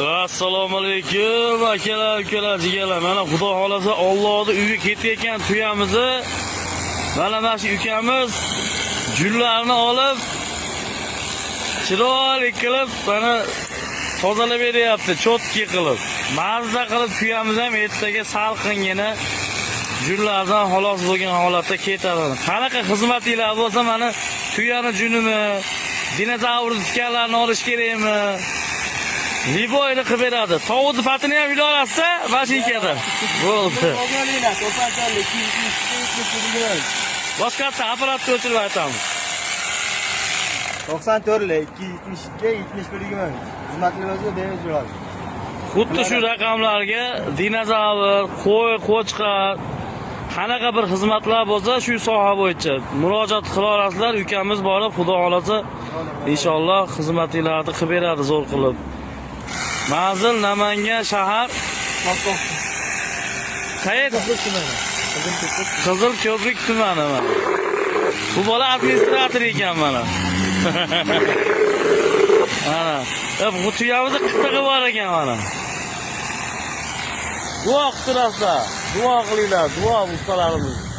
Assalomu alaykum akalar, ukalar, jigarlar. Mana xudo xolasa Allohning uyiga ketayotgan tuyamizni mana shu ukamiz jullarni olib chiroyli qilib mana tozalab beryapti, chotki qilib. Mazza qilib tuyamiz ham ertaga salqingina jullardan xolos bo'lgan holatda ketadi. Qanaqa xizmatinglar bo'lsa mana tuyani junini, dinozavr tikanlarni olish kerakmi? Liboyni qilib beradi. Tovuzni patini ham ila olasiz, mashinkada. Bo'ldi. Boshqatda apparatni o'chirib aytamiz. 94lik 272 71 xizmatlarimizga berish bo'ladi. Xuddi shu raqamlarga dinozavr, qo'y, qo'chqar qanaqa bir xizmatlar bo'lsa shu soha bo'yicha murojaat qila olasizlar. Ukamiz borib, xudo xolasa inshaalloh xizmatinglarni qilib beradi zo'r qilib. Manzil Namangan shahar. Qayerda? Qizil ko'prik tumani mana. Bu bola administrator ekan mana. Mana, bu tuyamizni qitig'i bor ekan mana. Duo qilinglar, duo qilinglar, duo ustalarimiz.